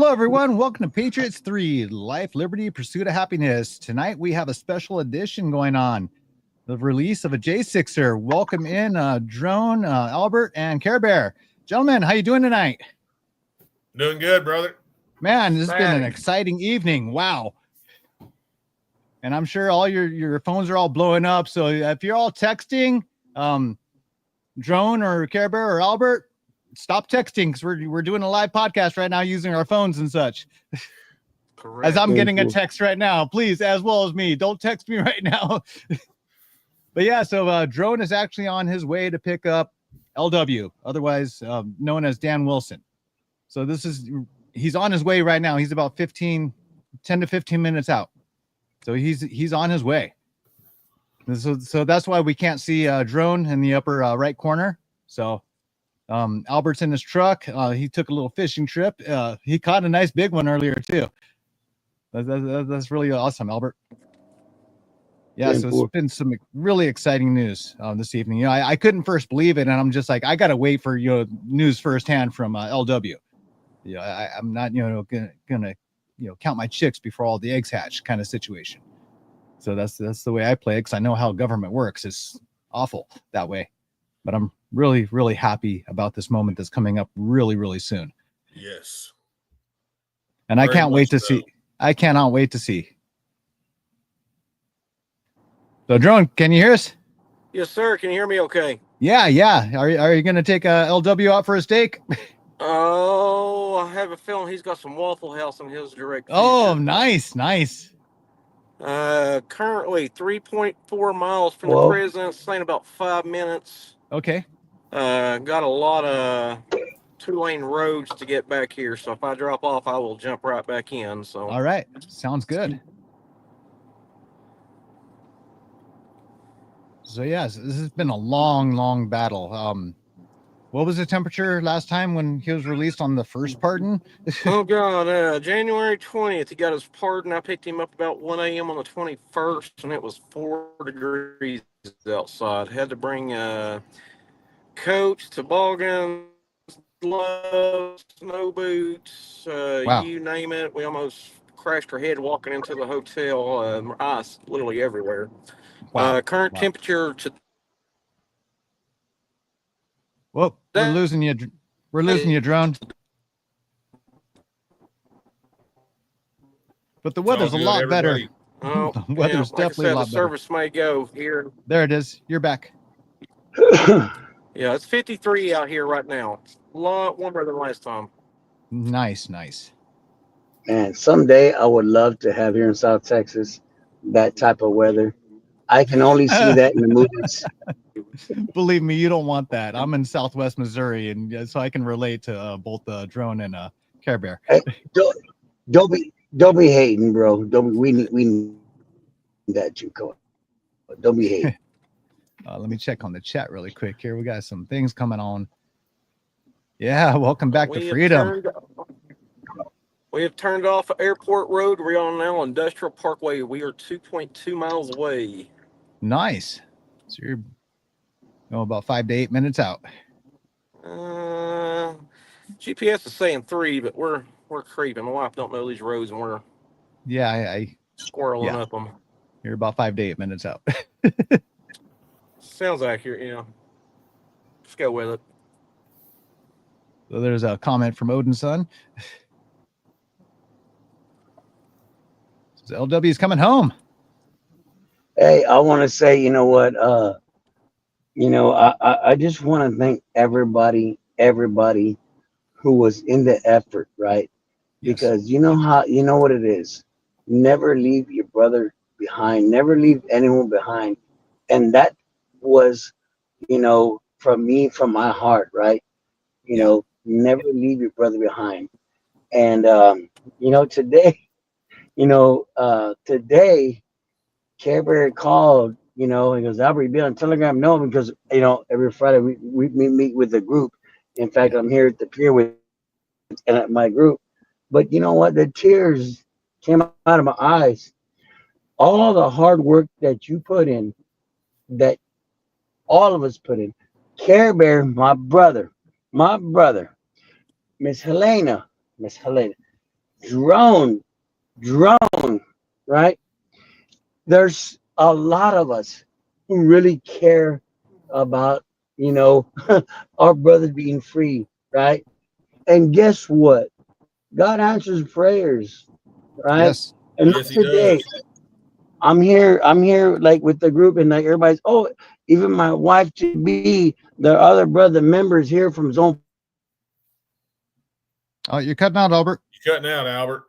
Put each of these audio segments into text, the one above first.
Hello, everyone. Welcome to Patriots 3, Life, Liberty, Pursuit of Happiness. Tonight, we have a special edition going on, the release of a J6er. Welcome in Drone, Albert, and Care Bear. Gentlemen, how you doing tonight? Doing good, brother. Man, this has been an exciting evening. Wow. And I'm sure all your phones are all blowing up. So if you're all texting, Drone or Care Bear or Albert, stop texting because we're doing a live podcast right now using our phones and such. Correct. As I'm getting a text right now, please, as well as me, don't text me right now. But yeah, so Drone is actually on his way to pick up LW, otherwise known as Dan Wilson. So he's on his way right now. He's about 10 to 15 minutes out. So he's on his way. So that's why we can't see Drone in the upper right corner. So Albert's in his truck. He took a little fishing trip. He caught a nice big one earlier too. That's really awesome, Albert. Yeah, so it's been some really exciting news this evening. You know, I couldn't first believe it, and I'm just like, I gotta wait for news firsthand from LW. Yeah, I'm not gonna count my chicks before all the eggs hatch kind of situation. So that's the way I play it, because I know how government works. It's awful that way. But I'm really, really happy about this moment that's coming up really, really soon. Yes. And I can't wait to see. I cannot wait to see. So, Drone, can you hear us? Yes, sir. Can you hear me okay? Yeah. Are you going to take LW out for a steak? Oh, I have a feeling he's got some Waffle House in his direct future. Oh, nice. Currently 3.4 miles from the prison, saying about 5 minutes. Okay. Got a lot of 2-lane roads to get back here, so if I drop off, I will jump right back in. So all right, sounds good. So yes, this has been a long battle. What was the temperature last time when he was released on the first pardon? Oh God, January 20th, he got his pardon. I picked him up about 1 a.m. on the 21st, and it was 4 degrees outside. Had to bring coats, toboggans, gloves, snow boots, Wow. You name it. We almost crashed our head walking into the hotel. Ice literally everywhere. Wow. Current temperature to. Whoa, we're losing you. We're losing you, Drone. But the weather's a lot better. Oh, the weather's definitely a lot better. The service may go here. There it is. You're back. Yeah, it's 53 out here right now. A lot warmer than last time. Nice. And someday I would love to have here in South Texas that type of weather. I can only see that in the movies. Believe me, you don't want that. I'm in Southwest Missouri, and so I can relate to both Drone and Care Bear. Hey, don't be hating, bro. We need that you go. Don't be hating. Let me check on the chat really quick here. We got some things coming on. Yeah, welcome back to freedom. We have turned off Airport Road. We're on now Industrial Parkway. We are 2.2 miles away. Nice. So you're about 5 to 8 minutes out. GPS is saying 3, but we're creeping. My wife don't know these roads, and we're I squirreling up them. You're about 5 to 8 minutes out. Sounds accurate, yeah. Just go with it. So there's a comment from Odin's son. So LW is coming home. Hey, I want to say, you know what? I just want to thank everybody who was in the effort, right? Yes. Because you know what it is. Never leave your brother behind. Never leave anyone behind. And that was, from me, from my heart, right? Never leave your brother behind. And today, Care Bear called, he goes, Albert, you be on Telegram? No, because, every Friday we meet with the group. In fact, I'm here at the pier with my group. But you know what? The tears came out of my eyes. All the hard work that you put in, that all of us put in. Care Bear, my brother, Miss Helena, drone, right? There's a lot of us who really care about, our brothers being free, right? And guess what? God answers prayers, right? Yes. And Yes, look he today, does. I'm here like with the group, and like everybody's, oh, even my wife to be, the other brother members here from Zone. Oh, you're cutting out, Albert. You're cutting out, Albert.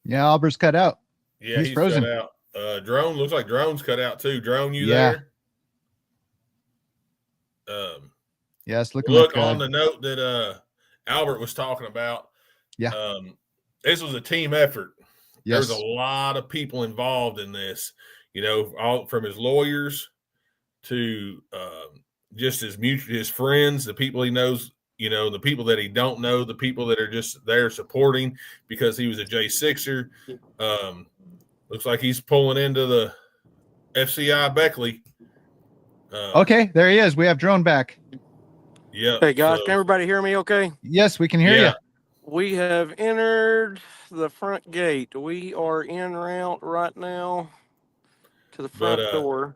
Yeah, Albert's cut out. Yeah, He's frozen. cut out. Drone looks like Drone's cut out too. Drone, you Yeah. there? Yeah, it's looking Look like on the note that Albert was talking about. Yeah. This was a team effort. yes. There's a lot of people involved in this, all from his lawyers to just his friends, the people he knows, the people that he don't know, the people that are just there supporting because he was a J6er. Looks like he's pulling into the FCI Beckley. Okay, there he is. We have Drone back. Yeah. Hey guys, can everybody hear me okay? Yes, we can hear you. We have entered the front gate. We are en route right now to the front door.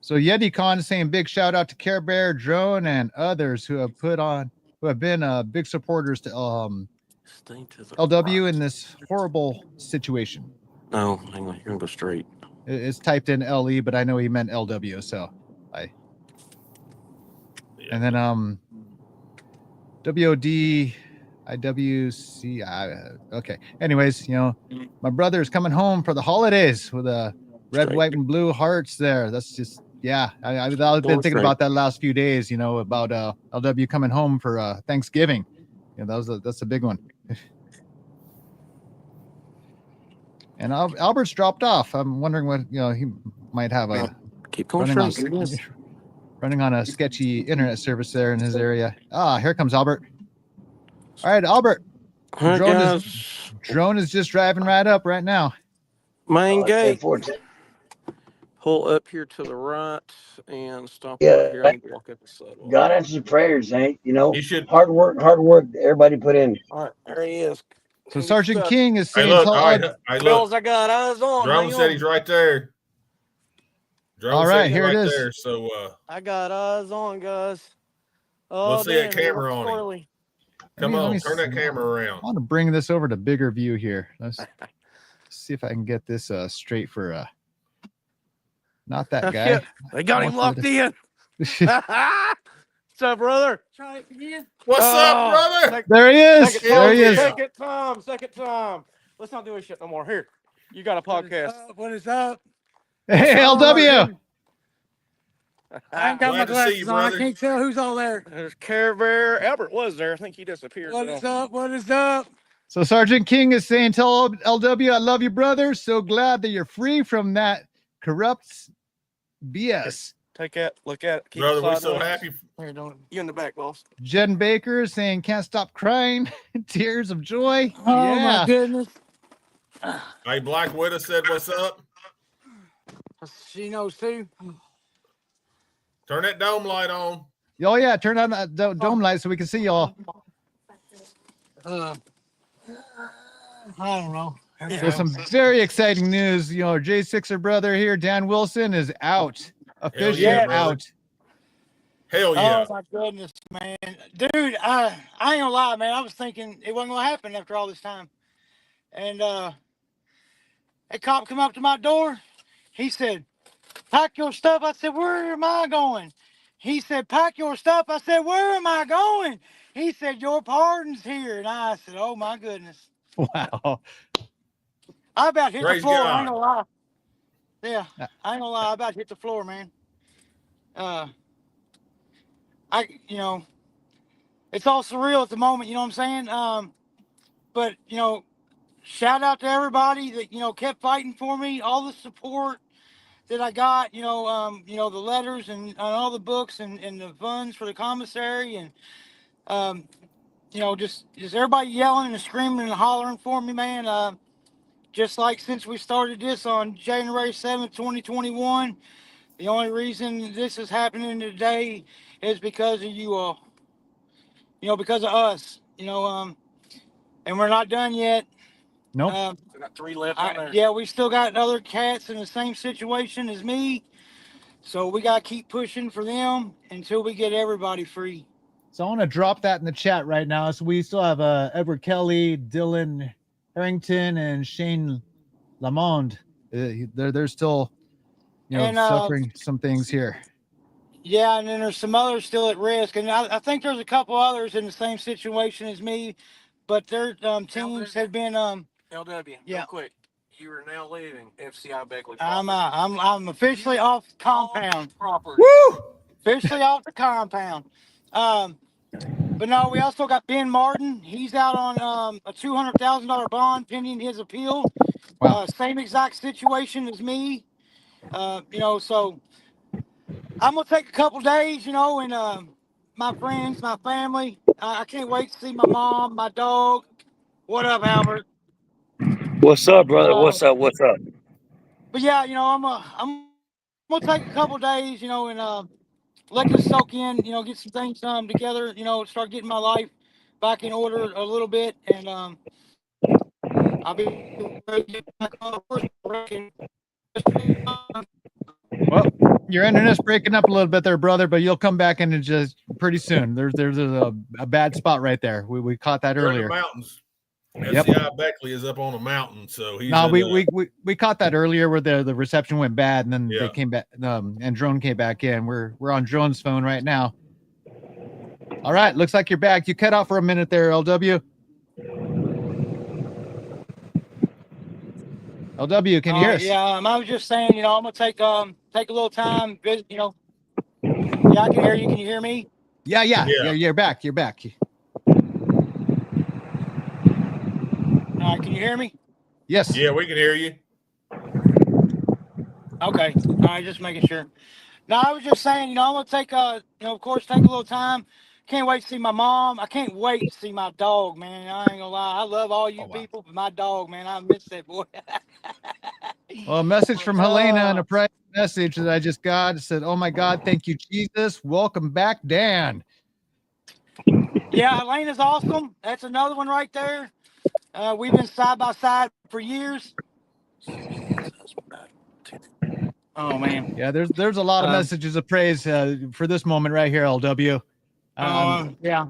So YetiCon is saying big shout out to Care Bear, Drone, and others who have been big supporters to LW in this horrible situation. No, hang on, you're gonna go straight. It's typed in LE, but I know he meant LW, so and then WOD IWC okay. Anyways, my brother is coming home for the holidays with a red, white, and blue hearts there. That's just I've been thinking about that last few days, about LW coming home for Thanksgiving. That's a big one. And Albert's dropped off. I'm wondering what he might have keep going running on a sketchy internet service there in his area. Here comes Albert. All right, Albert. Drone is just driving right up right now. Main gate. Pull up here to the right and stop Yeah, right here. I need to walk up the sidewalk. God answers prayers, ain't He should. hard work. Everybody put in. All right, there he is. So Sergeant King is Hey, saying, look, all right, Bills, I got eyes on. Drone said he's right there. All right, here it is. There, so I got eyes on, guys. Let's see that camera on him. Come on, turn that camera around. I want to bring this over to bigger view here. Let's see if I can get this straight for not that guy. They got him locked in. What's up, brother? Try it again. What's up, brother? There he is. There he is. Second time. Let's not do this shit no more. Here, you got a podcast. What is up? Hey, LW. I ain't got my Glad to see you, glasses on. I brother. can't tell who's all there. There's Care Bear. Albert was there. I think he disappeared. What is up? What is up? So Sergeant King is saying, tell LW I love you, brother. So glad that you're free from that corrupt BS. Take that. Look at it. Keep Brother, it we're so sideways. happy. Here, don't. You in the back, boss. Jen Baker is saying, can't stop crying. Tears of joy. Oh Yeah. my goodness. Hey, Black Widow said, what's up? She knows too. Turn that dome light on. Oh, yeah. Turn on that dome light so we can see y'all. I don't know. So some very exciting news. Our J6er brother here, Dan Wilson, is out. Officially yeah, brother. out. Hell yeah. Oh my goodness, man. Dude, I ain't gonna lie, man. I was thinking it wasn't gonna happen after all this time. And a cop come up to my door. He said, pack your stuff. I said, where am I going? He said, pack your stuff. I said, where am I going? He said, your pardon's here. And I said, oh my goodness. Wow. I about hit Praise the floor. God. I ain't gonna lie. Yeah, I ain't gonna lie. I about hit the floor, man. It's all surreal at the moment. You know what I'm saying? But shout out to everybody that kept fighting for me. All the support that I got. The letters and all the books and the funds for the commissary and just everybody yelling and screaming and hollering for me, man. Just like since we started this on January 7th, 2021, The only reason this is happening today is because of you all. Because of us. And we're not done yet. Nope. We got 3 left on there. Yeah, we still got other cats in the same situation as me. So we got to keep pushing for them until we get everybody free. So I want to drop that in the chat right now. So we still have Edward Kelly, Dylan Harrington, and Shane Lamond. They're still, suffering some things here. Yeah, and then there's some others still at risk, and I think there's a couple others in the same situation as me, but their teams have been LW. Yeah. Real quick. You are now leaving FCI Beckley. I'm officially off the compound. Property. Woo! Officially off the compound. But no, we also got Ben Martin. He's out on a $200,000 bond pending his appeal. Wow. Same exact situation as me. So I'm gonna take a couple days, and my friends, my family. I can't wait to see my mom, my dog. What up, Albert? What's up, brother? What's up? What's up? But yeah, I'm gonna take a couple days, and let this soak in, get some things together, start getting my life back in order a little bit, and I'll be ready to get back on the horse. Well, your internet's breaking up a little bit there, brother, but you'll come back in just pretty soon. There's a bad spot right there. We caught that They're in earlier. the mountains. Yep. FCI Beckley is up on a mountain, so he's. No, we caught that earlier where the reception went bad, and then Yeah. they came back, and Drone came back in. We're on Drone's phone right now. All right, looks like you're back. You cut out for a minute there, LW. LW, can you hear us? Yeah, I was just saying, I'm gonna take a little time, visit, Yeah, I can hear you. Can you hear me? Yeah. Yeah. You're back. You're back. All right, can you hear me? Yes. Yeah, we can hear you. Okay. All right, just making sure. No, I was just saying, I'm gonna take of course, take a little time. Can't wait to see my mom. I can't wait to see my dog, man. I ain't gonna lie. I love all you people, but my dog, man, I miss that boy. Well, a message from Helena and a private message that I just got. It said, "Oh my God, thank you, Jesus. Welcome back, Dan." Yeah, Elena's awesome. That's another one right there. We've been side by side for years. Oh man. Yeah, there's a lot of messages of praise for this moment right here, LW. Yeah.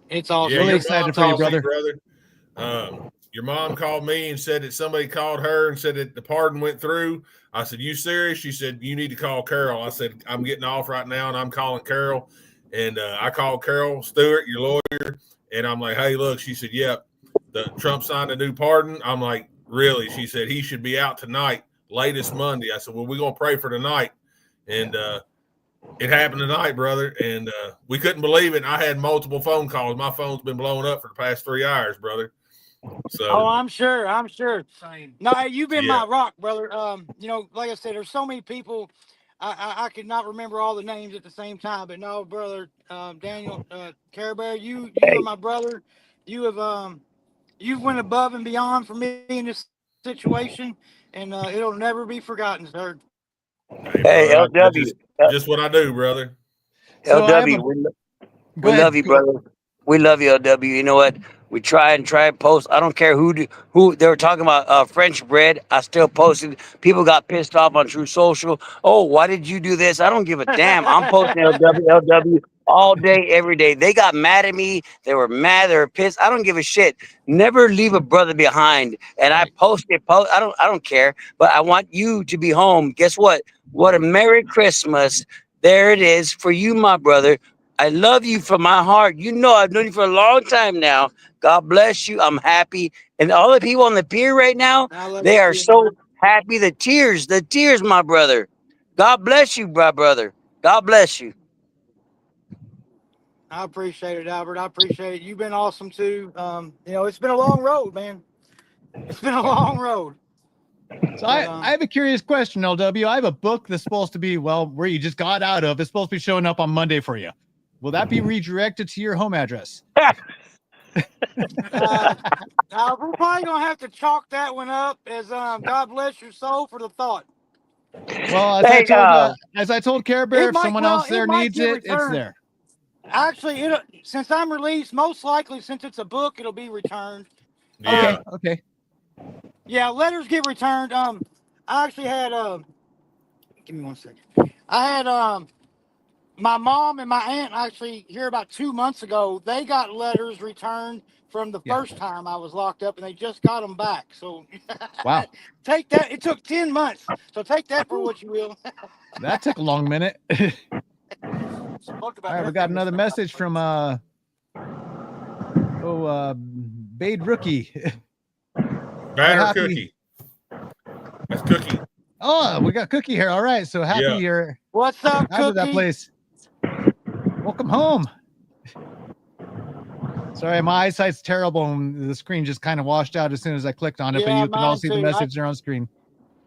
It's awesome. Really excited for you, brother. Your mom called me and said that somebody called her and said that the pardon went through. I said, "You serious?" She said, "You need to call Carol." I said, "I'm getting off right now and I'm calling Carol." And I called Carol Stewart, your lawyer, and I'm like, "Hey, look," she said, "Yep, the Trump signed a new pardon." I'm like, "Really?" She said, "He should be out tonight, latest Monday." I said, "Well, we're going to pray for tonight." And it happened tonight, brother. And we couldn't believe it. And I had multiple phone calls. My phone's been blowing up for the past 3 hours, brother. So I'm sure. Same. No, you've been my rock, brother. Like I said, there's so many people. I could not remember all the names at the same time, but no, brother, Daniel, Care Bear, you are my brother. You have you've went above and beyond for me in this situation, and it'll never be forgotten, sir. Hey, brother, LW. just what I do, brother. So LW, we love you, brother. We love you, LW. You know what? We try and post. I don't care who they were talking about French bread. I still posted. People got pissed off on True Social. Oh, why did you do this? I don't give a damn. I'm posting LW all day, every day. They got mad at me. They were mad. They were pissed. I don't give a shit. Never leave a brother behind. And I posted. I don't care. But I want you to be home. Guess what? What a Merry Christmas. There it is for you, my brother. I love you from my heart. You know I've known you for a long time now. God bless you. I'm happy. And all the people on the pier right now, they are so happy. The tears, my brother. God bless you, my brother. God bless you. I appreciate it, Albert. I appreciate it. You've been awesome too. It's been a long road, man. It's been a long road. So I have a curious question, LW. I have a book that's supposed to be, where you just got out of. It's supposed to be showing up on Monday for you. Will that be redirected to your home address? We're probably gonna have to chalk that one up as God bless your soul for the thought. Well, as I told Care Bear, if someone else there needs it, it's there. Actually, since I'm released, most likely since it's a book, it'll be returned. Yeah. Okay. Yeah, letters get returned. I actually had give me 1 second. I had my mom and my aunt actually here about 2 months ago. They got letters returned from the first time I was locked up, and they just got them back. So, wow, take that. It took 10 months, so take that for what you will. That took a long minute. All right, we got another message from Bade Rookie. Batter Cookie. That's Cookie. Oh, we got Cookie here. All right, so happy you're What's up, out of that Cookie? place. Welcome home. Sorry, my eyesight's terrible, and the screen just kind of washed out as soon as I clicked on it. But you can all see the message there on screen.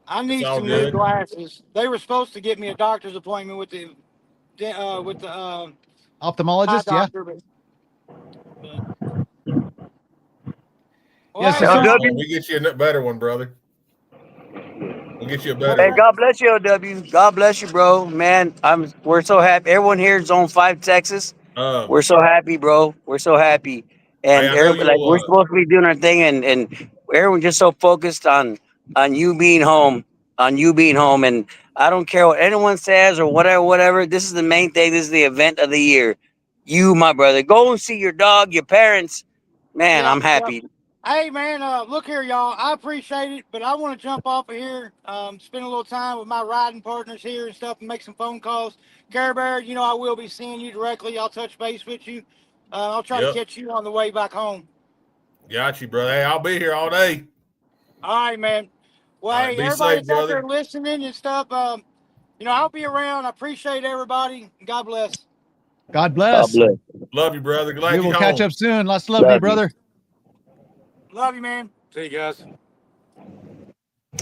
I need some new glasses. They were supposed to get me a doctor's appointment with the ophthalmologist. Doctor, Yes, we get you a better one, brother. We'll get you a better Hey, one. God bless you, OW. God bless you, bro. Man, we're so happy. Everyone here is Zone 5, Texas. We're so happy, bro. We're so happy. And we're supposed to be doing our thing, and everyone just so focused on you being home, And I don't care what anyone says or whatever. This is the main thing. This is the event of the year. You, my brother, go and see your dog, your parents. Man, I'm happy. Hey, man, look here, y'all. I appreciate it, but I want to jump off of here, spend a little time with my riding partners here and stuff and make some phone calls. Care Bear, I will be seeing you directly. I'll touch base with you. I'll try to catch you on the way back home. Got you, brother. Hey, I'll be here all day. All right, man. Well, hey, everybody's out there listening and stuff. I'll be around. I appreciate everybody. God bless. God bless. God bless. Love you, brother. Glad we will catch up soon. Lots of love to you, brother. Love you, man. See you guys.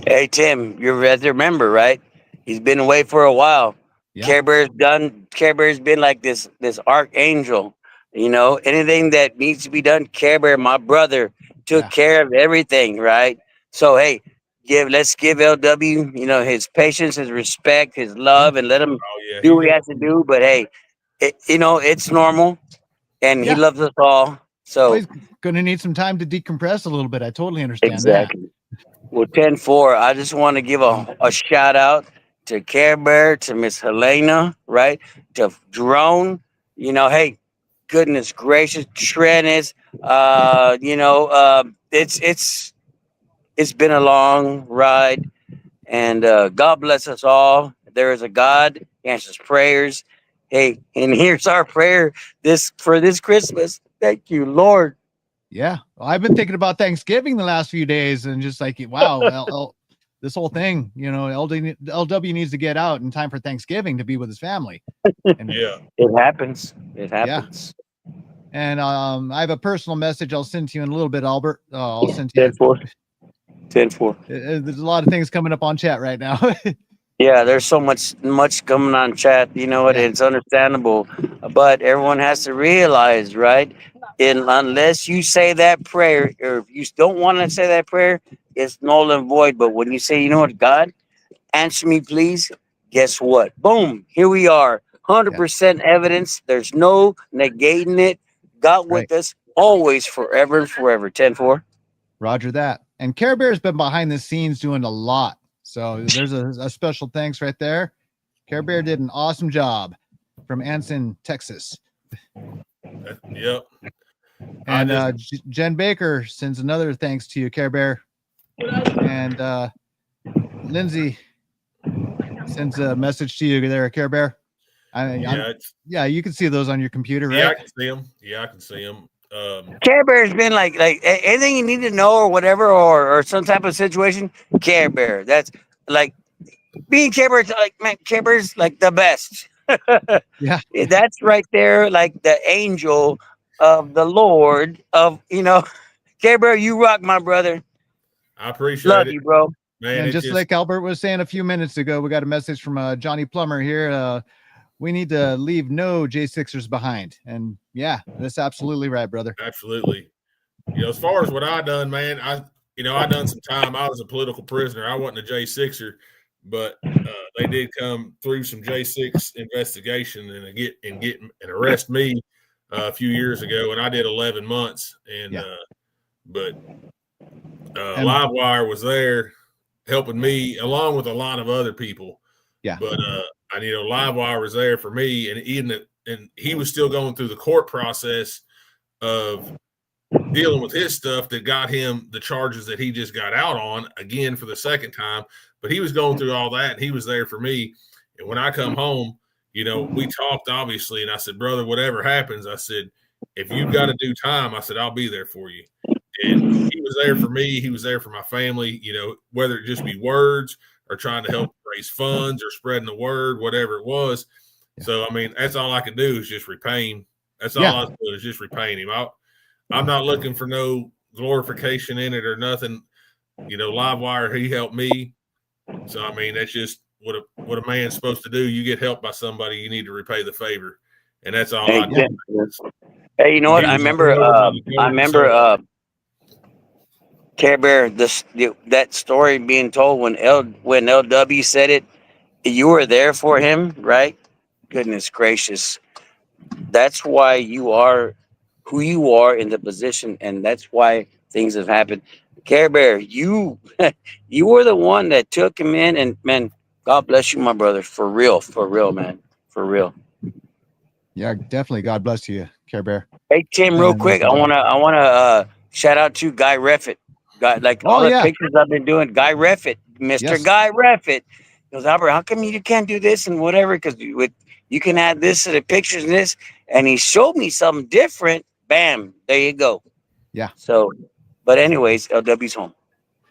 Hey, Tim, you're a veteran member, right? He's been away for a while. Yeah. Care Bear's been like this archangel. Anything that needs to be done, Care Bear, my brother, took care of everything, right? So, hey, let's give LW, his patience, his respect, his love, and let him do what he has to do. But hey, it's normal, and he loves us all. So he's going to need some time to decompress a little bit. I totally understand that. Well, 10-4, I just want to give a shout out to Care Bear, to Miss Helena, right? To Drone, hey, goodness gracious, Trennis, it's been a long ride, and God bless us all. There is a God, he answers prayers. Hey, and here's our prayer for this Christmas. Thank you, Lord. Yeah, well, I've been thinking about Thanksgiving the last few days, and just like, wow, this whole thing, LW needs to get out in time for Thanksgiving to be with his family. And it happens. Yeah. And I have a personal message I'll send to you in a little bit, Albert. I'll send to you. 10-4. There's a lot of things coming up on chat right now. Yeah, there's so much coming on chat. It's understandable, but everyone has to realize, right? Unless you say that prayer, or if you don't want to say that prayer, it's null and void. But when you say, God, answer me, please. Guess what? Boom! Here we are, 100% evidence. There's no negating it. God with us always, forever and forever. 10-4. Roger that. And Care Bear's been behind the scenes doing a lot. So there's a special thanks right there. Care Bear did an awesome job from Anson, Texas. Yep. And Jen Baker sends another thanks to you, Care Bear. And Lindsay sends a message to you there, Care Bear. You can see those on your computer, right? Yeah, I can see them. I can see them. Care Bear's been like anything you need to know or whatever, or some type of situation. Care Bear, that's like being Care Bear's like, man, Care Bear's like the best. Yeah, that's right there, like the angel of the Lord of Care Bear. You rock, my brother. I appreciate Love you, bro. Man, and just like Albert was saying a few minutes ago, we got a message from Johnny Plummer here. We need to leave no J6ers behind. And yeah, that's absolutely right, brother. Absolutely. As far as what I done, man, I done some time. I was a political prisoner. I wasn't a J6er, but they did come through some J6 investigation and arrest me a few years ago, and I did 11 months. And but Livewire was there helping me along with a lot of other people. Yeah. But Livewire was there for me, and he was still going through the court process of dealing with his stuff that got him the charges that he just got out on again for the second time. But he was going through all that, and he was there for me. And when I come home, we talked obviously, and I said, brother, whatever happens, I said, if you've got to do time, I said, I'll be there for you. And he was there for me. He was there for my family, whether it just be words or trying to help raise funds or spreading the word, whatever it was. Yeah. So, I mean, that's all I could do is just repay him. That's all I could do is just repaying him. I'm not looking for no glorification in it or nothing. Livewire, he helped me. So, I mean, that's just what a man's supposed to do. You get helped by somebody, you need to repay the favor. And that's all I do. Hey, you know what? I remember Care Bear, that story being told when LW said it, you were there for him, right? Goodness gracious. That's why you are who you are in the position, and that's why things have happened. Care Bear, you were the one that took him in, and man, God bless you, my brother. For real, man. For real. Yeah, definitely. God bless you, Care Bear. Hey Tim, real quick, I wanna shout out to Guy Reffett. All the pictures I've been doing, Guy Reffett, Mr. Guy Reffett. He goes, Albert, how come you can't do this and whatever? Because you can add this to the pictures and this. And he showed me something different. Bam, there you go. Yeah. So, but anyways, LW's home.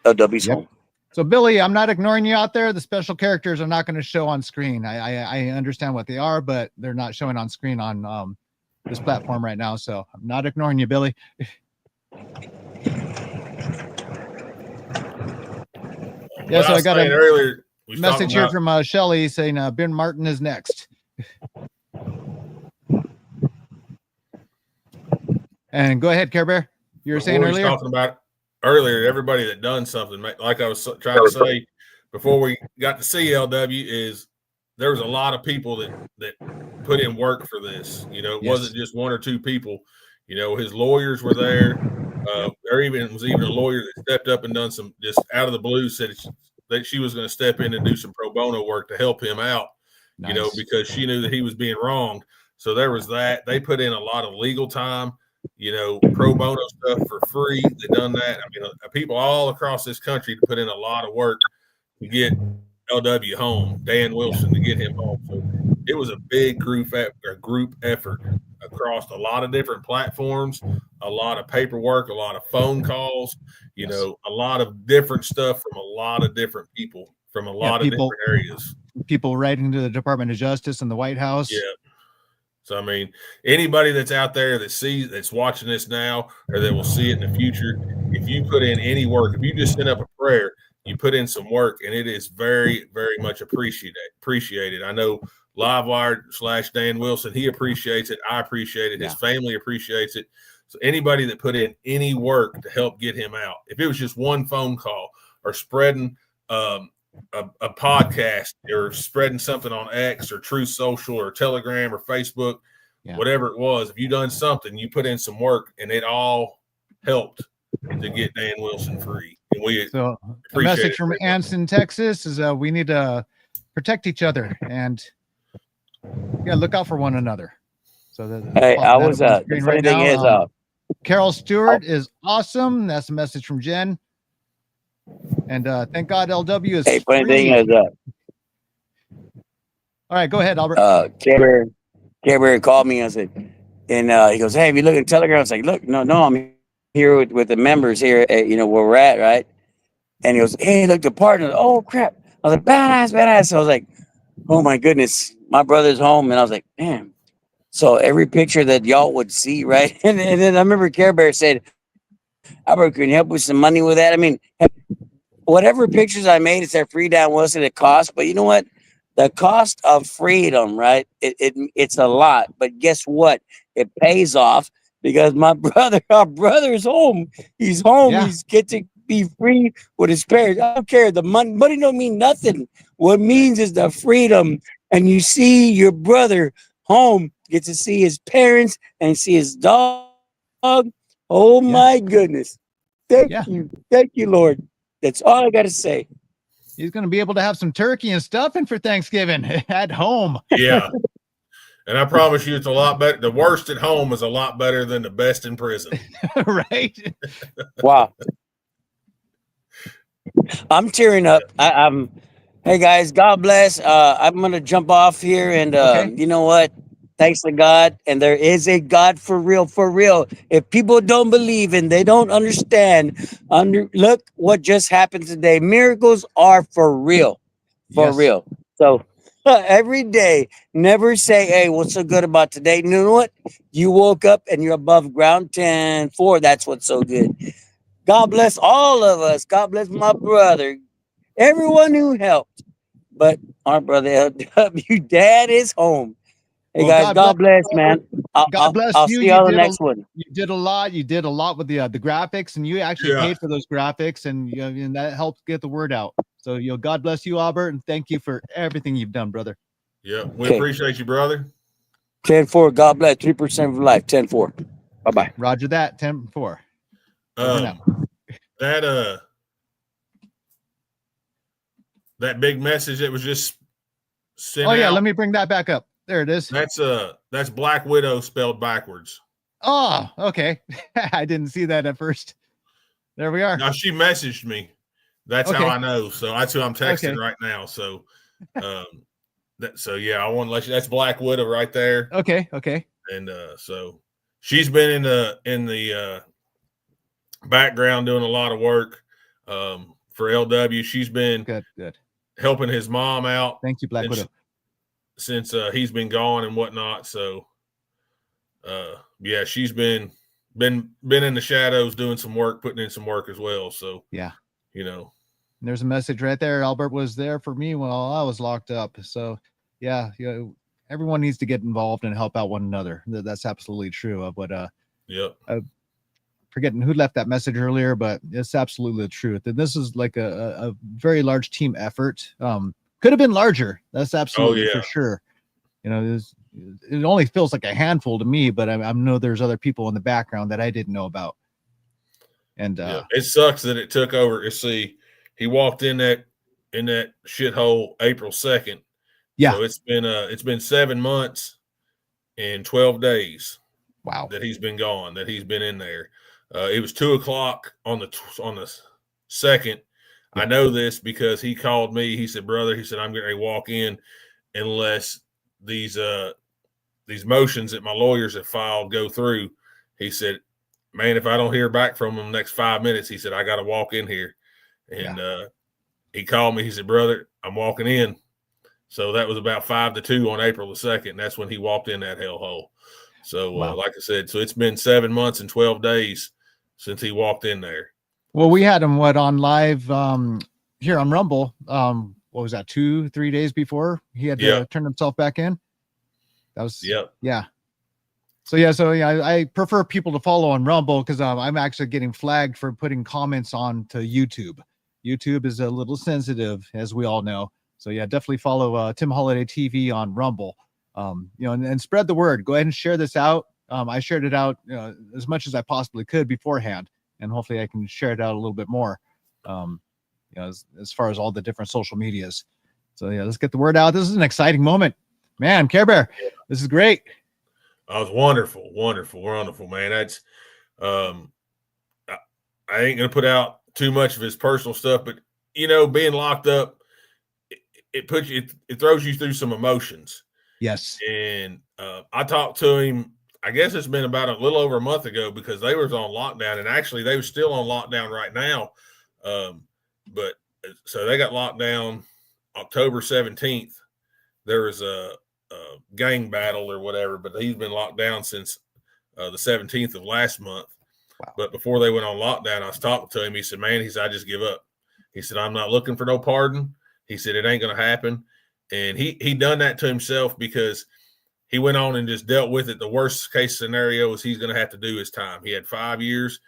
LW's home. So Billy, I'm not ignoring you out there. The special characters are not going to show on screen. I understand what they are, but they're not showing on screen on this platform right now. So I'm not ignoring you, Billy. Yeah, so I got a message here from Shelly saying Ben Martin is next. And go ahead, Care Bear. You were saying earlier? Talking about earlier, everybody that done something, like I was trying to say before we got to see LW, is there was a lot of people that put in work for this. It wasn't just one or two people. His lawyers were there. There was even a lawyer that stepped up and done some just out of the blue, said that she was going to step in and do some pro bono work to help him out, because she knew that he was being wronged. So there was that. They put in a lot of legal time, pro bono stuff for free. They done that. I mean, people all across this country to put in a lot of work to get LW home, Dan Wilson, to get him home. So it was a big group effort across a lot of different platforms, a lot of paperwork, a lot of phone calls, a lot of different stuff from a lot of different people from a lot of different areas. People writing to the Department of Justice and the White House. Yeah. So, I mean, anybody that's out there that's watching this now or that will see it in the future, if you put in any work, if you just send up a prayer, you put in some work, and it is very, very much appreciated. I know Livewire / Dan Wilson, he appreciates it. I appreciate it. His family appreciates it. So anybody that put in any work to help get him out, if it was just one phone call or spreading a podcast or spreading something on X or Truth Social or Telegram or Facebook, whatever it was, if you done something, you put in some work, and it all helped to get Dan Wilson free. And a message from Anson, Texas is we need to protect each other and look out for one another. So the funny thing is Carol Stewart is awesome. That's a message from Jen. And thank God LW is free. Funny thing is all right, go ahead, Albert. Care Bear called me. I said, and he goes, "Hey, if you look at Telegram," I was like, "Look, no, I'm here with the members here at, where we're at, right?" And he goes, "Hey, look, the partner." Oh crap! I was like, "Badass." So I was like, "Oh my goodness, my brother's home," and I was like, "Damn." So every picture that y'all would see, right? And then I remember Care Bear said, "Albert, can you help with some money with that?" I mean, whatever pictures I made, it's that free Dan Wilson it cost. But you know what? The cost of freedom, right? It's a lot. But guess what? It pays off because our brother's home. He's home. He's be free with his parents. I don't care. The money don't mean nothing. What it means is the freedom. And you see your brother home, get to see his parents and see his dog. Oh my goodness. Thank you. Thank you, Lord. That's all I got to say. He's going to be able to have some turkey and stuffing for Thanksgiving at home. Yeah. And I promise you, it's a lot better. The worst at home is a lot better than the best in prison. Right. Wow. I'm tearing up. I'm. Hey guys, God bless. I'm gonna jump off here, and Okay. you know what? Thanks to God, and there is a God for real, for real. If people don't believe and they don't understand, look what just happened today. Miracles are for real, for real. So every day, never say, "Hey, what's so good about today?" You know what? You woke up and you're above ground 10-4. That's what's so good. God bless all of us. God bless my brother. Everyone who helped. But our brother LW, Dad is home. Hey Well, guys, God bless, man. God bless I'll you. see you on the next one. You did a lot. You did a lot with the graphics, and you actually paid for those graphics, and and that helped get the word out. So God bless you, Albert, and thank you for everything you've done, brother. Yeah, we appreciate you, brother. 10-4. God bless. 3% of life. 10-4. Bye bye. Roger that. 10-4. That big message that was just sent Oh yeah, out, let me bring that back up. There it is. That's Black Widow spelled backwards. Oh, okay. I didn't see that at first. There we are. Now she messaged me. That's how I know. So that's who I'm texting right now. So yeah, I want to let you. That's Black Widow right there. Okay. And so she's been in the background doing a lot of work for LW. She's been good helping his mom out. Thank you, Black Widow. Since he's been gone and whatnot. So yeah, she's been in the shadows doing some work, putting in some work as well. So yeah, there's a message right there. Albert was there for me while I was locked up. So yeah, everyone needs to get involved and help out one another. That's absolutely true. But forgetting who left that message earlier, but it's absolutely the truth. And this is like a very large team effort. Could have been larger. That's absolutely for sure. It only feels like a handful to me, but I know there's other people in the background that I didn't know about. And it sucks that it took over. See, he walked in that shithole April 2nd. Yeah. So it's been 7 months and 12 days. Wow. That he's been gone, that he's been in there. It was 2:00 on the 2nd. I know this because he called me. He said, "Brother," he said, "I'm going to walk in unless these motions that my lawyers have filed go through." He said, "Man, if I don't hear back from them next 5 minutes," he said, "I got to walk in here." And he called me. He said, "Brother, I'm walking in." So that was about 5-2 on April the 2nd. And that's when he walked in that hellhole. So like I said, so it's been 7 months and 12 days since he walked in there. Well, we had him on live here on Rumble. What was that, 2-3 days before he had to turn himself back in? That was So I prefer people to follow on Rumble because I'm actually getting flagged for putting comments on to YouTube. YouTube is a little sensitive, as we all know. So definitely follow Tim Holliday TV on Rumble. And spread the word. Go ahead and share this out. I shared it out as much as I possibly could beforehand, and hopefully I can share it out a little bit more. As far as all the different social medias. So let's get the word out. This is an exciting moment, man. Care Bear, this is great. That was wonderful, man. That's I ain't gonna put out too much of his personal stuff, but being locked up, it throws you through some emotions. Yes. And I talked to him, I guess it's been about a little over a month ago, because they was on lockdown, and actually they were still on lockdown right now. But so they got locked down October 17th. There was a gang battle or whatever, but he's been locked down since the 17th of last month. Wow. But before they went on lockdown, I was talking to him. He said, "Man," he said, "I just give up." He said, "I'm not looking for no pardon." He said, "It ain't going to happen." And he done that to himself because he went on and just dealt with it. The worst case scenario is he's going to have to do his time. He had 5 years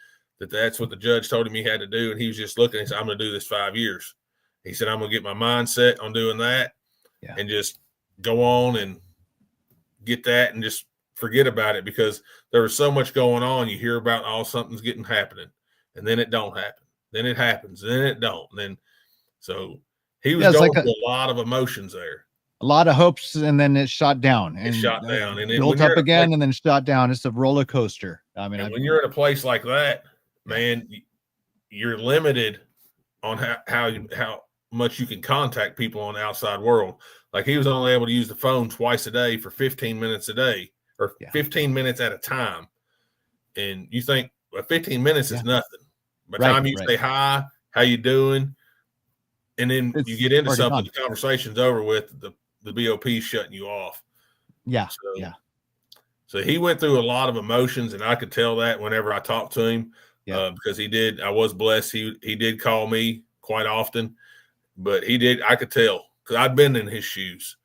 that's what the judge told him he had to do. And he was just looking and said, I'm going to do this 5 years. He said, I'm going to get my mindset on doing that and just go on and get that and just forget about it, because there was so much going on. You hear about something's happening, and then it don't happen. Then it happens, and then it don't. And then so he was going through a lot of emotions there. A lot of hopes, and then it shot down. And shot down. And then built up again, and then shot down. It's a roller coaster. I mean, when you're in a place like that, man, you're limited on how much you can contact people on the outside world. Like, he was only able to use the phone twice a day for 15 minutes a day, or 15 minutes at a time. And you think 15 minutes is nothing. By the time you say hi, how you doing, and then you get into something, the conversation's over with, the BOP's shutting you off. So he went through a lot of emotions, and I could tell that whenever I talked to him, because I was blessed. He did call me quite often, but I could tell, because I'd been in his shoes.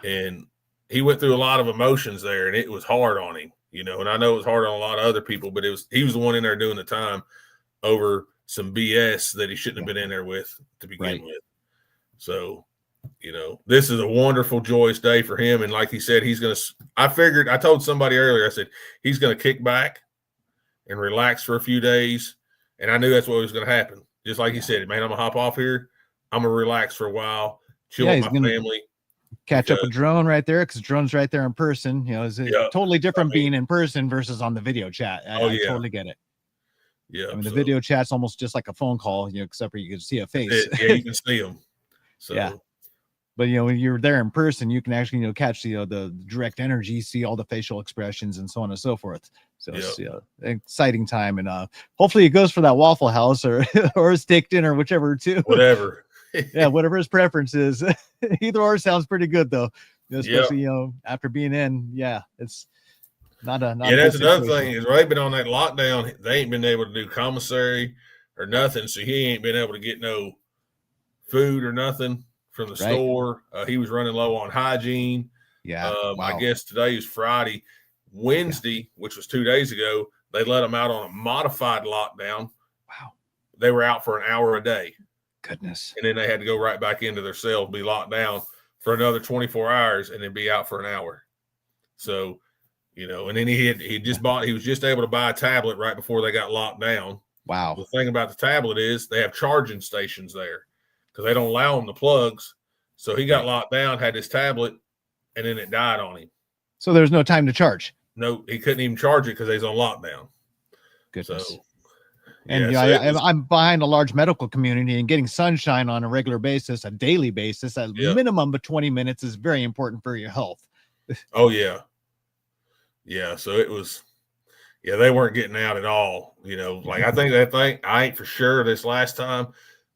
And he went through a lot of emotions there, and it was hard on him, and I know it was hard on a lot of other people, but he was the one in there doing the time over some BS that he shouldn't have been in there with to begin with. So, this is a wonderful, joyous day for him. And like he said, I told somebody earlier, I said, he's going to kick back and relax for a few days. And I knew that's what was going to happen. Just like he said, man, I'm going to hop off here. I'm going to relax for a while, chill with my family. Catch up with Drone right there, because Drone's right there in person. It's totally different being in person versus on the video chat. I totally get it. Yeah, I mean, the video chat's almost just like a phone call, except for you can see a face. You can see them. So. Yeah, but when you're there in person, you can actually catch the direct energy, see all the facial expressions, and so on and so forth. So it's exciting time, and hopefully it goes for that Waffle House or or a steak dinner, whichever too. Whatever. Whatever his preference is. Either or sounds pretty good though, especially after being in. It's. Not that's another thing is they've been on that lockdown. They ain't been able to do commissary or nothing, so he ain't been able to get no food or nothing from the store. He was running low on hygiene. I guess today is Friday. Wednesday, which was 2 days ago, they let them out on a modified lockdown. Wow. They were out for an hour a day. Goodness. And then they had to go right back into their cell, be locked down for another 24 hours, and then be out for an hour. So, and then he was just able to buy a tablet right before they got locked down. Wow. The thing about the tablet is they have charging stations there, because they don't allow them the plugs. So he got locked down, had his tablet, and then it died on him. So there's no time to charge. No, he couldn't even charge it because he's on lockdown. Goodness. So, and I'm behind a large medical community, and getting sunshine on a regular basis, a daily basis, at minimum of 20 minutes is very important for your health. Oh, yeah. Yeah, so it was, they weren't getting out at all. Like I ain't for sure this last time,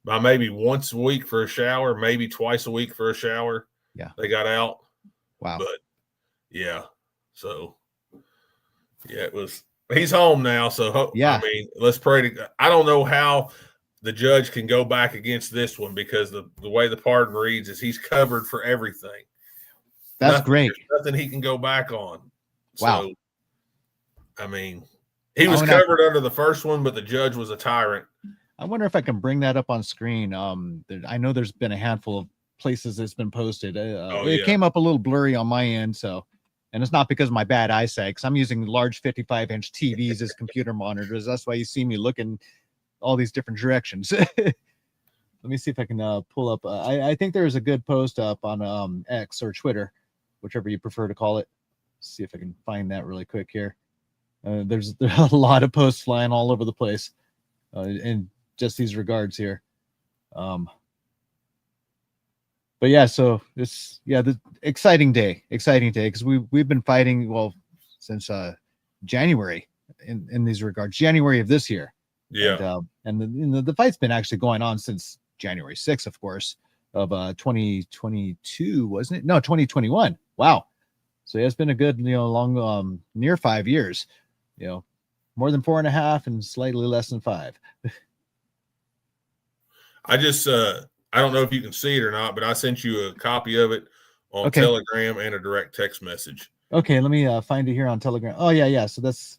by maybe once a week for a shower, maybe twice a week for a shower. They got out. Wow. But so it was. He's home now, so I mean, let's pray to. I don't know how the judge can go back against this one, because the way the pardon reads is he's covered for everything. That's great. There's nothing he can go back on. Wow. So, I mean, he was covered under the first one, but the judge was a tyrant. I wonder if I can bring that up on screen. I know there's been a handful of places that's been posted. It came up a little blurry on my end, and it's not because of my bad eyesight, because I'm using large 55-inch TVs as computer monitors. That's why you see me looking all these different directions. Let me see if I can pull up. I think there's a good post up on X or Twitter, whichever you prefer to call it. See if I can find that really quick here. There's a lot of posts flying all over the place in just these regards here. But so it's the exciting day because we've been fighting since January in these regards, January of this year. And the fight's been actually going on since January 6th, of course, of 2022, wasn't it? No, 2021. Wow. So it's been a good, long, near 5 years, more than 4.5 and slightly less than 5. I just, I don't know if you can see it or not, but I sent you a copy of it on Telegram and a direct text message. Okay. Let me find it here on Telegram. Oh yeah. So that's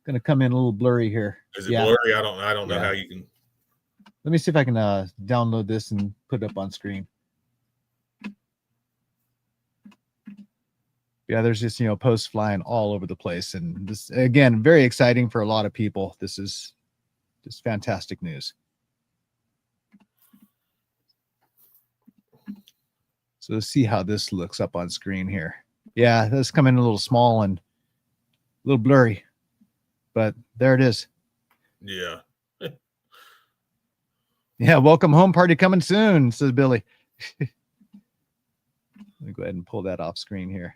gonna come in a little blurry here. Is it blurry? I don't know Yeah. how you can. Let me see if I can download this and put it up on screen. Yeah, there's just, posts flying all over the place. And this, again, very exciting for a lot of people. This is just fantastic news. So let's see how this looks up on screen here. Yeah, that's coming a little small and a little blurry, but there it is. Yeah. Yeah, welcome home party coming soon, says Billy. Let me go ahead and pull that off screen here.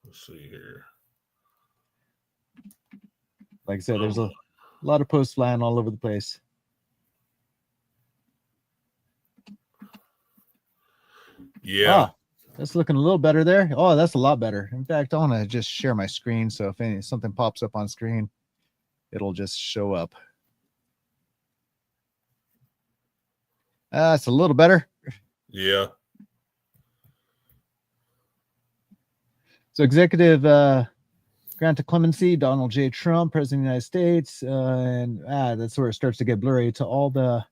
Let's see here. Like I said, there's a lot of posts flying all over the place. Yeah. Oh, that's looking a little better there. Oh, that's a lot better. In fact, I want to just share my screen. So if something pops up on screen, it'll just show up. It's a little better. Yeah. So executive grant of clemency, Donald J. Trump, President of the United States. And that's where it starts to get blurry to all the.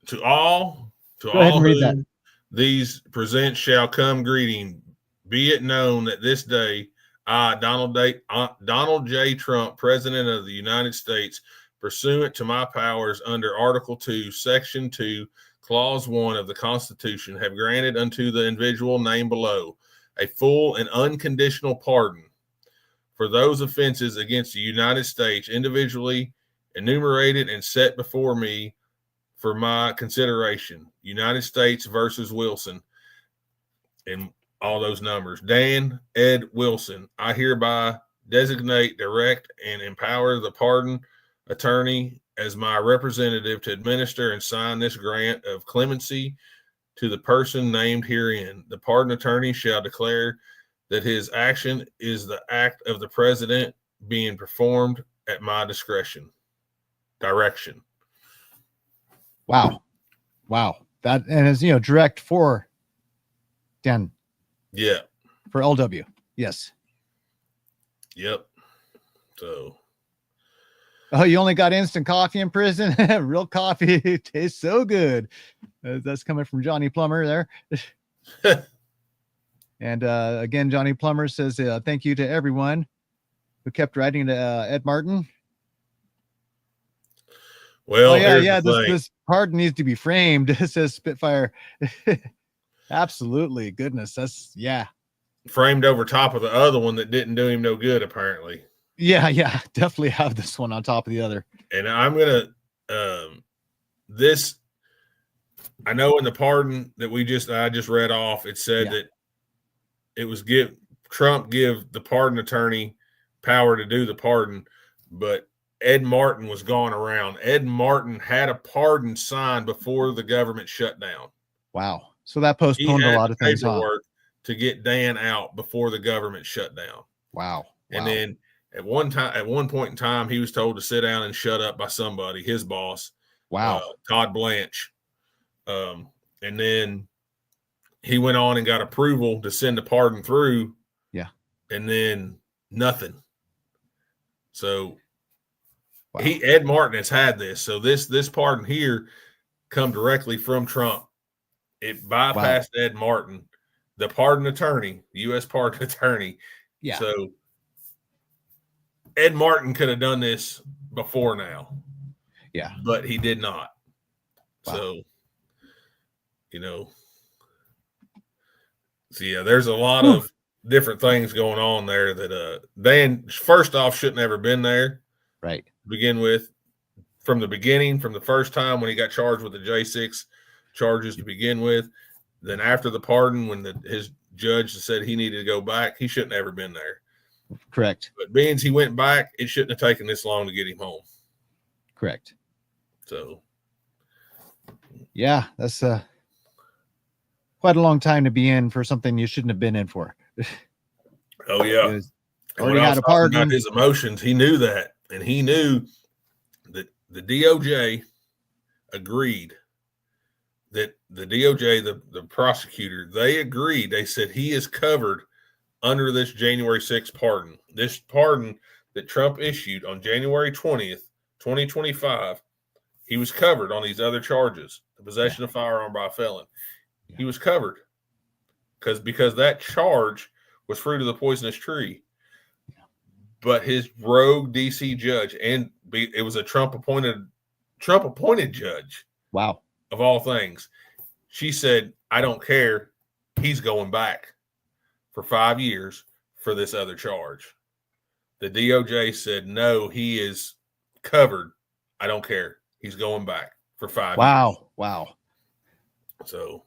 To all Go ahead and read whom that. These presents shall come greeting. Be it known that this day, I, Donald J. Trump, President of the United States, pursuant to my powers under Article 2, Section 2, Clause 1 of the Constitution, have granted unto the individual named below a full and unconditional pardon for those offenses against the United States individually enumerated and set before me for my consideration. United States versus Wilson, and all those numbers. Dan Ed Wilson, I hereby designate, direct, and empower the pardon attorney as my representative to administer and sign this grant of clemency to the person named herein. The pardon attorney shall declare that his action is the act of the president being performed at my direction. Wow. That, and it's, direct for Dan. Yeah. For LW. Yes. Yep. So. Oh, you only got instant coffee in prison? Real coffee tastes so good. That's coming from Johnny Plumber there. And again, Johnny Plumber says, thank you to everyone who kept writing to Ed Martin. Well, this pardon needs to be framed, says Spitfire. Absolutely. Goodness. That's, framed over top of the other one that didn't do him no good, apparently. Yeah. Definitely have this one on top of the other. And I'm going to, I know in the pardon that I just read off, it said that it was Trump give the pardon attorney power to do the pardon, but Ed Martin was going around. Ed Martin had a pardon signed before the government shut down. Wow. So that postponed a lot of things. To get Dan out before the government shut down. Wow. And then at one point in time, he was told to sit down and shut up by somebody, his boss. Wow. Todd Blanche. And then he went on and got approval to send the pardon through. Yeah. And then nothing. So Ed Martin has had this. So this pardon here come directly from Trump. It bypassed Ed Martin, the pardon attorney, the U.S. pardon attorney. Yeah. So Ed Martin could have done this before now. Yeah. But he did not. Wow. So, there's a lot of different things going on there that Dan, first off, shouldn't have ever been there. Right. To begin with, from the beginning, from the first time when he got charged with the J6 charges to begin with, then after the pardon, when his judge said he needed to go back, he shouldn't have ever been there. Correct. But being he went back, it shouldn't have taken this long to get him home. Correct. So. Yeah, that's quite a long time to be in for something you shouldn't have been in for. Oh, yeah. Already had a pardon. About his emotions, he knew that. And he knew that the DOJ agreed that the DOJ, the prosecutor, they agreed. They said he is covered under this January 6th pardon. This pardon that Trump issued on January 20th, 2025, he was covered on these other charges, the possession of firearm by a felon. Yeah. He was covered because that charge was fruit of the poisonous tree. Yeah. But his rogue DC judge, and it was a Trump appointed judge. Wow. Of all things. She said, I don't care. He's going back for 5 years for this other charge. The DOJ said, no, he is covered. I don't care. He's going back for 5 years. Wow. So,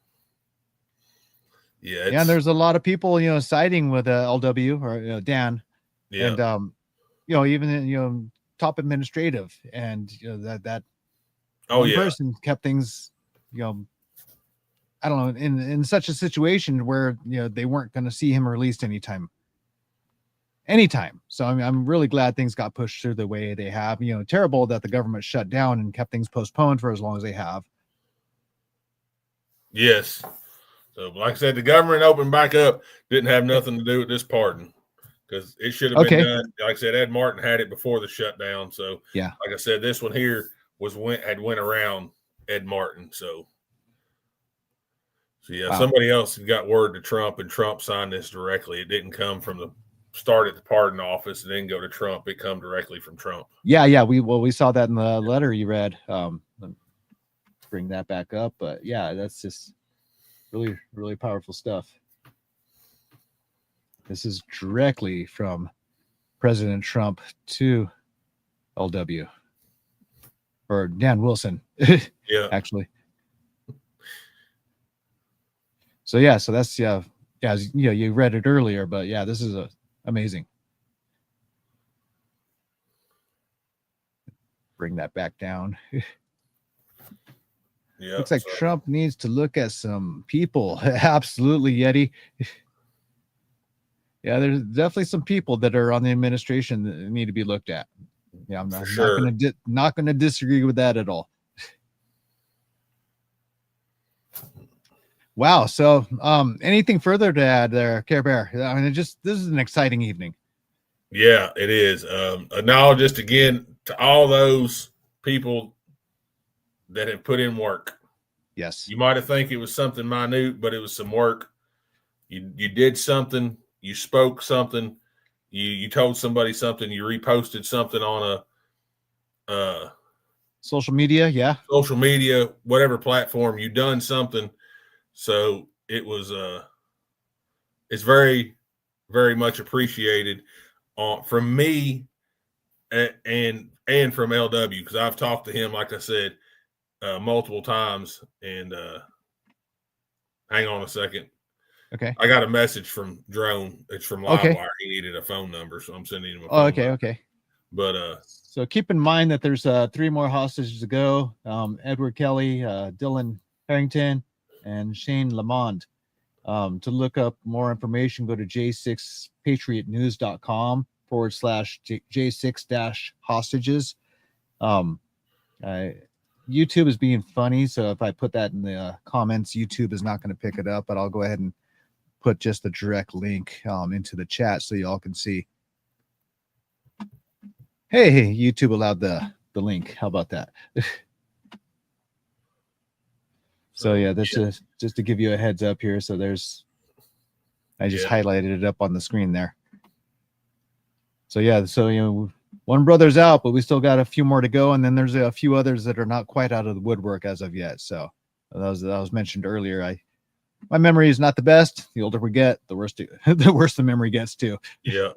yeah. And there's a lot of people, siding with LW or Dan. Yeah. And, even, top administrative and, that person kept things, I don't know, in such a situation where, they weren't going to see him released anytime. So I'm really glad things got pushed through the way they have. Terrible that the government shut down and kept things postponed for as long as they have. Yes. So, like I said, the government opened back up. Didn't have nothing to do with this pardon because it should have been done. Like I said, Ed Martin had it before the shutdown. So, yeah, like I said, this one here had went around Ed Martin. So yeah, wow. Somebody else got word to Trump, and Trump signed this directly. It didn't come from the start at the pardon office and then go to Trump. It come directly from Trump. Yeah. We saw that in the letter you read. Bring that back up, but yeah, that's just really, really powerful stuff. This is directly from President Trump to LW or Dan Wilson. Yeah, actually. So that's you read it earlier, but yeah, this is amazing. Bring that back down. Yeah, looks like Trump needs to look at some people. Absolutely, Yeti. Yeah, there's definitely some people that are on the administration that need to be looked at. Yeah, I'm not going to disagree with that at all. Wow. So, anything further to add there, Care Bear? I mean, this is an exciting evening. Yeah, it is. Just again to all those people that have put in work. Yes. You might have think it was something minute, but it was some work. You did something, you spoke something, you told somebody something, you reposted something on a social media, social media, whatever platform, you done something. So it was it's very, very much appreciated from me and from LW, because I've talked to him, like I said, multiple times. And hang on a second. Okay. I got a message from Drone. It's from Livewire. Okay. He needed a phone number, so I'm sending him a phone number. Okay. But so keep in mind that there's 3 more hostages to go. Edward Kelly, Dylan Harrington, and Shane Lamond. To look up more information, go to j6patriotnews.com/J6-hostages. YouTube is being funny, so if I put that in the comments, YouTube is not going to pick it up, but I'll go ahead and put just the direct link into the chat so y'all can see. Hey, YouTube allowed the link. How about that? So yeah, that's just to give you a heads up here. So I just highlighted it up on the screen there. So yeah, one brother's out, but we still got a few more to go, and then there's a few others that are not quite out of the woodwork as of yet. So that was mentioned earlier. My memory is not the best. The older we get, the worse the memory gets too. Yeah.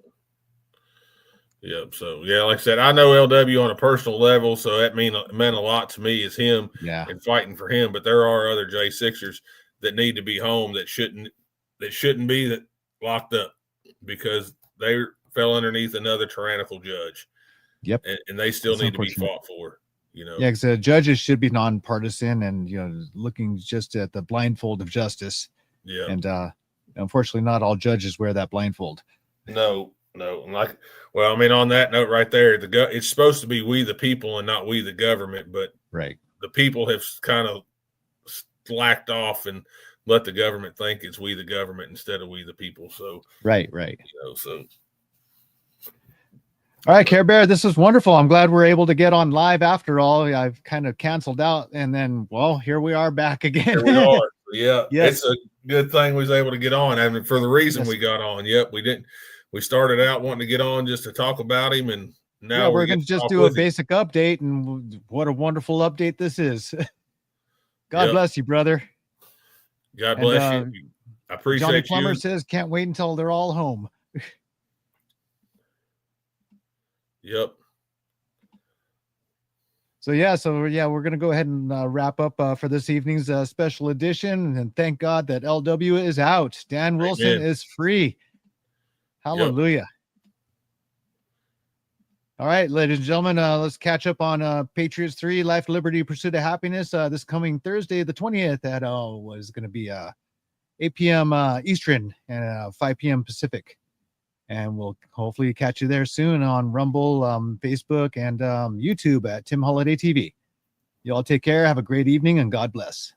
Yep. So yeah, like I said, I know LW on a personal level, so that meant a lot to me as him and fighting for him. But there are other J6ers that need to be home that shouldn't be locked up because they fell underneath another tyrannical judge. Yep. And they still need to be fought for. Yeah, because the judges should be nonpartisan and looking just at the blindfold of justice. Yeah. And unfortunately, not all judges wear that blindfold. No. On that note right there, it's supposed to be we the people and not we the government, but right. The people have kind of slacked off and let the government think it's we the government instead of we the people. So right. So All right, Care Bear, this is wonderful. I'm glad we're able to get on live after all. I've kind of canceled out, and then, well, here we are back again. here we are. Yeah, Yes. It's a good thing we was able to get on, and for the reason Yes. we got on. Yep, we didn't. We started out wanting to get on just to talk about him, and now we're going to just do a basic update, and what a wonderful update this is. God bless you, brother. God bless you. I appreciate Johnny you. Plumber says, can't wait until they're all home. Yep. So we're going to go ahead and wrap up for this evening's special edition. And thank God that LW is out. Dan Wilson is free. Hallelujah. Yep. All right, ladies and gentlemen, let's catch up on Patriots 3, Life, Liberty, Pursuit of Happiness this coming Thursday, the 20th at was going to be 8 p.m. Eastern and 5 p.m. Pacific. And we'll hopefully catch you there soon on Rumble, Facebook, and YouTube at Tim Holliday TV. You all take care. Have a great evening, and God bless.